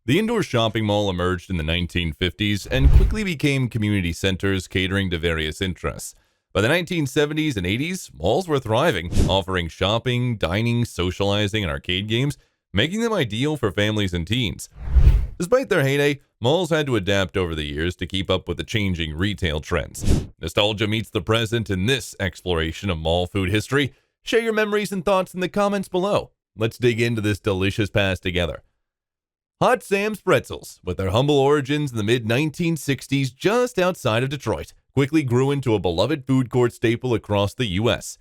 The indoor shopping mall emerged in the 1950s and quickly became community centers catering to various interests. By the 1970s and 80s, malls were thriving, offering shopping, dining, socializing, and arcade games, making them ideal for families and teens. Despite their heyday, malls had to adapt over the years to keep up with the changing retail trends. Nostalgia meets the present in this exploration of mall food history. Share your memories and thoughts in the comments below. Let's dig into this delicious past together. Hot Sam's Pretzels, with their humble origins in the mid-1960s just outside of Detroit, quickly grew into a beloved food court staple across the U.S.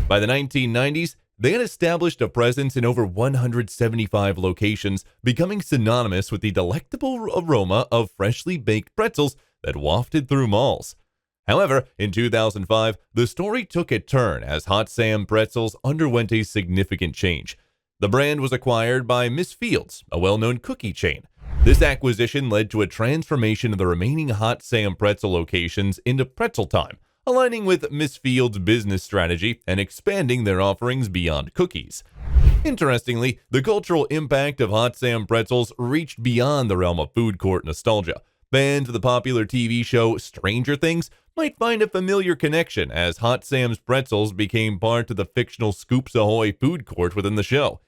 By the 1990s, they had established a presence in over 175 locations, becoming synonymous with the delectable aroma of freshly baked pretzels that wafted through malls. However, in 2005, the story took a turn as Hot Sam Pretzels underwent a significant change. The brand was acquired by Miss Fields, a well-known cookie chain. This acquisition led to a transformation of the remaining Hot Sam Pretzel locations into Pretzel Time, aligning with Miss Fields' business strategy and expanding their offerings beyond cookies. Interestingly, the cultural impact of Hot Sam Pretzels reached beyond the realm of food court nostalgia. Fans of the popular TV show Stranger Things might find a familiar connection as Hot Sam's Pretzels became part of the fictional Scoops Ahoy food court within the show.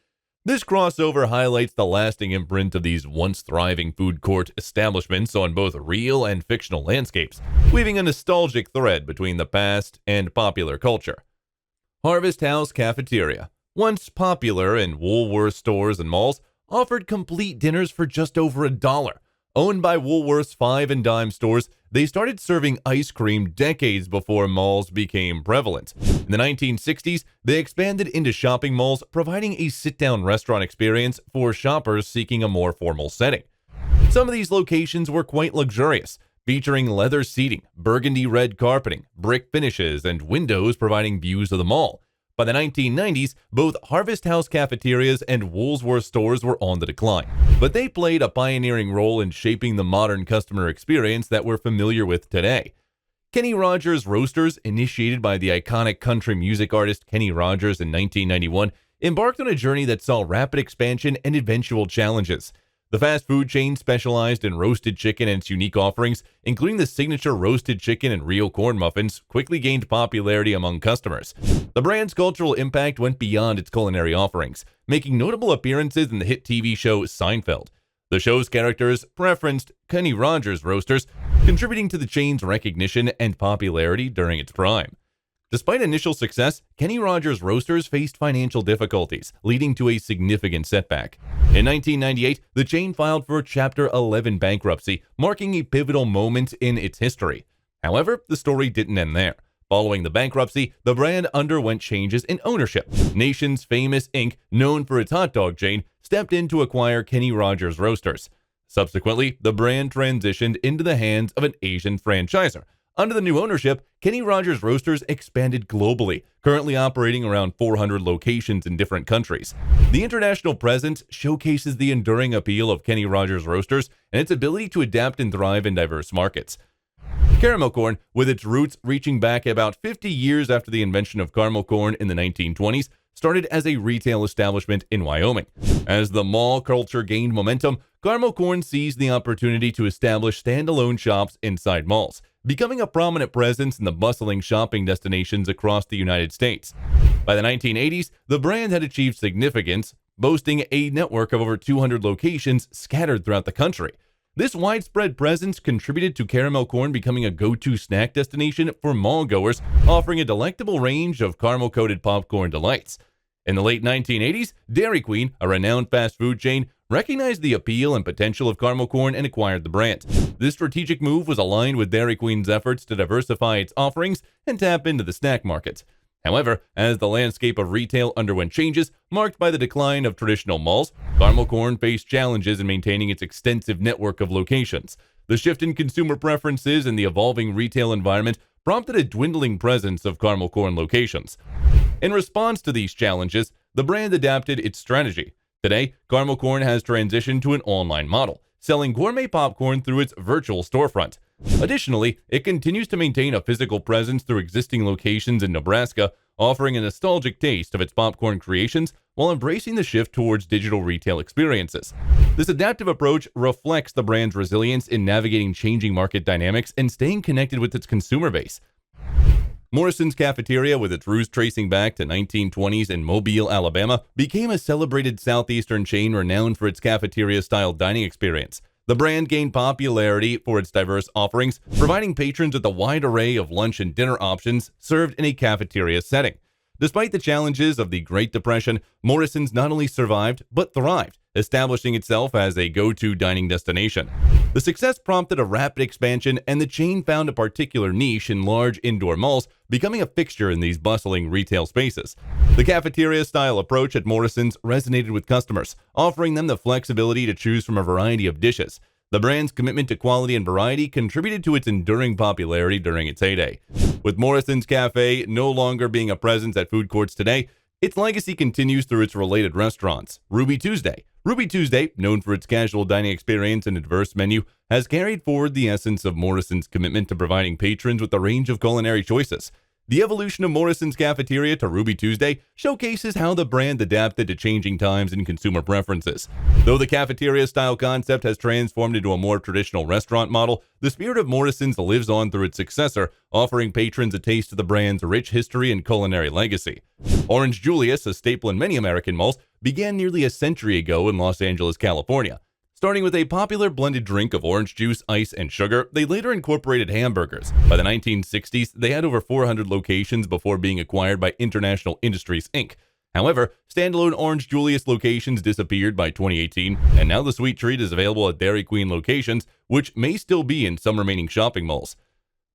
This crossover highlights the lasting imprint of these once thriving food court establishments on both real and fictional landscapes, weaving a nostalgic thread between the past and popular culture. Harvest House Cafeteria, once popular in Woolworth stores and malls, offered complete dinners for just over $1. Owned by Woolworth's five and dime stores, they started serving ice cream decades before malls became prevalent. In the 1960s, they expanded into shopping malls, providing a sit-down restaurant experience for shoppers seeking a more formal setting. Some of these locations were quite luxurious, featuring leather seating, burgundy red carpeting, brick finishes, and windows providing views of the mall. By the 1990s, both Harvest House cafeterias and Woolworth stores were on the decline, but they played a pioneering role in shaping the modern customer experience that we're familiar with today. Kenny Rogers Roasters, initiated by the iconic country music artist Kenny Rogers in 1991, embarked on a journey that saw rapid expansion and eventual challenges. The fast food chain specialized in roasted chicken and its unique offerings, including the signature roasted chicken and real corn muffins, quickly gained popularity among customers. The brand's cultural impact went beyond its culinary offerings, making notable appearances in the hit TV show Seinfeld. The show's characters preferenced Kenny Rogers Roasters, contributing to the chain's recognition and popularity during its prime. Despite initial success, Kenny Rogers Roasters faced financial difficulties, leading to a significant setback. In 1998, the chain filed for Chapter 11 bankruptcy, marking a pivotal moment in its history. However, the story didn't end there. Following the bankruptcy, the brand underwent changes in ownership. Nation's Famous Inc., known for its hot dog chain, stepped in to acquire Kenny Rogers Roasters. Subsequently, the brand transitioned into the hands of an Asian franchisor. Under the new ownership, Kenny Rogers Roasters expanded globally, currently operating around 400 locations in different countries. The international presence showcases the enduring appeal of Kenny Rogers Roasters and its ability to adapt and thrive in diverse markets. Caramel corn, with its roots reaching back about 50 years after the invention of caramel corn in the 1920s, started as a retail establishment in Wyoming. As the mall culture gained momentum, caramel corn seized the opportunity to establish standalone shops inside malls, becoming a prominent presence in the bustling shopping destinations across the United States. By the 1980s, the brand had achieved significance, boasting a network of over 200 locations scattered throughout the country. This widespread presence contributed to caramel corn becoming a go-to snack destination for mall goers, offering a delectable range of caramel-coated popcorn delights. In the late 1980s, Dairy Queen, a renowned fast food chain, recognized the appeal and potential of caramel corn and acquired the brand. This strategic move was aligned with Dairy Queen's efforts to diversify its offerings and tap into the snack market. However, as the landscape of retail underwent changes, marked by the decline of traditional malls, caramel corn faced challenges in maintaining its extensive network of locations. The shift in consumer preferences and the evolving retail environment prompted a dwindling presence of caramel corn locations. In response to these challenges, the brand adapted its strategy. Today, caramel corn has transitioned to an online model, selling gourmet popcorn through its virtual storefront. Additionally, it continues to maintain a physical presence through existing locations in Nebraska, offering a nostalgic taste of its popcorn creations while embracing the shift towards digital retail experiences. This adaptive approach reflects the brand's resilience in navigating changing market dynamics and staying connected with its consumer base. Morrison's Cafeteria, with its roots tracing back to 1920s in Mobile, Alabama, became a celebrated southeastern chain renowned for its cafeteria-style dining experience. The brand gained popularity for its diverse offerings, providing patrons with a wide array of lunch and dinner options served in a cafeteria setting. Despite the challenges of the Great Depression, Morrison's not only survived, but thrived, establishing itself as a go-to dining destination. The success prompted a rapid expansion, and the chain found a particular niche in large indoor malls, becoming a fixture in these bustling retail spaces. The cafeteria-style approach at Morrison's resonated with customers, offering them the flexibility to choose from a variety of dishes. The brand's commitment to quality and variety contributed to its enduring popularity during its heyday. With Morrison's Cafe no longer being a presence at food courts today, its legacy continues through its related restaurants. Ruby Tuesday, known for its casual dining experience and a diverse menu, has carried forward the essence of Morrison's commitment to providing patrons with a range of culinary choices. The evolution of Morrison's Cafeteria to Ruby Tuesday showcases how the brand adapted to changing times and consumer preferences. Though the cafeteria-style concept has transformed into a more traditional restaurant model, the spirit of Morrison's lives on through its successor, offering patrons a taste of the brand's rich history and culinary legacy. Orange Julius, a staple in many American malls, began nearly a century ago in Los Angeles, California. Starting with a popular blended drink of orange juice, ice, and sugar, they later incorporated hamburgers. By the 1960s, they had over 400 locations before being acquired by International Industries, Inc. However, standalone Orange Julius locations disappeared by 2018, and now the sweet treat is available at Dairy Queen locations, which may still be in some remaining shopping malls.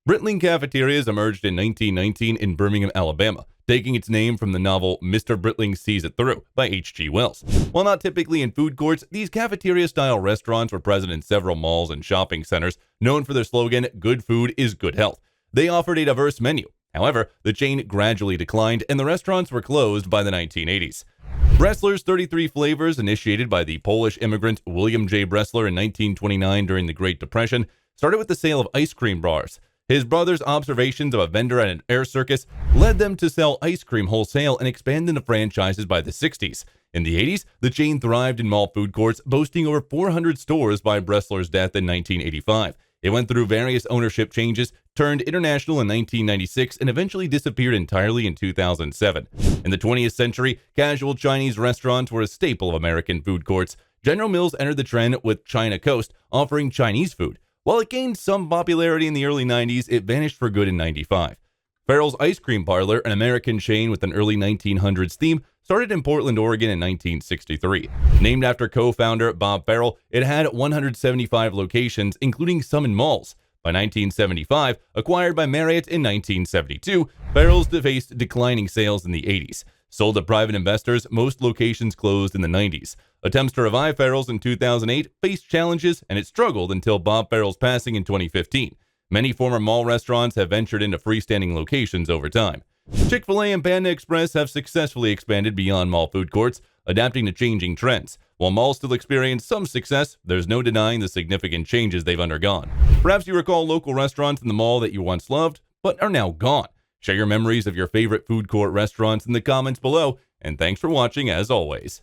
Britling Cafeterias emerged in 1919 in Birmingham, Alabama, taking its name from the novel Mr. Britling Sees It Through by H.G. Wells. While not typically in food courts, these cafeteria-style restaurants were present in several malls and shopping centers, known for their slogan, "Good food is good health." They offered a diverse menu. However, the chain gradually declined, and the restaurants were closed by the 1980s. Bressler's 33 Flavors, initiated by the Polish immigrant William J. Bressler in 1929 during the Great Depression, started with the sale of ice cream bars. His brother's observations of a vendor at an air circus led them to sell ice cream wholesale and expand into franchises by the 60s. In the 80s, the chain thrived in mall food courts, boasting over 400 stores by Bressler's death in 1985. It went through various ownership changes, turned international in 1996, and eventually disappeared entirely in 2007. In the 20th century, casual Chinese restaurants were a staple of American food courts. General Mills entered the trend with China Coast, offering Chinese food. While it gained some popularity in the early 90s, it vanished for good in 95. Farrell's Ice Cream Parlor, an American chain with an early 1900s theme, started in Portland, Oregon in 1963. Named after co-founder Bob Farrell, it had 175 locations, including some in malls. By 1975, acquired by Marriott in 1972, Farrell's faced declining sales in the 80s. Sold to private investors, most locations closed in the 90s. Attempts to revive Farrell's in 2008 faced challenges, and it struggled until Bob Farrell's passing in 2015. Many former mall restaurants have ventured into freestanding locations over time. Chick-fil-A and Panda Express have successfully expanded beyond mall food courts, adapting to changing trends. While malls still experience some success, there's no denying the significant changes they've undergone. Perhaps you recall local restaurants in the mall that you once loved, but are now gone. Share your memories of your favorite food court restaurants in the comments below, and thanks for watching as always.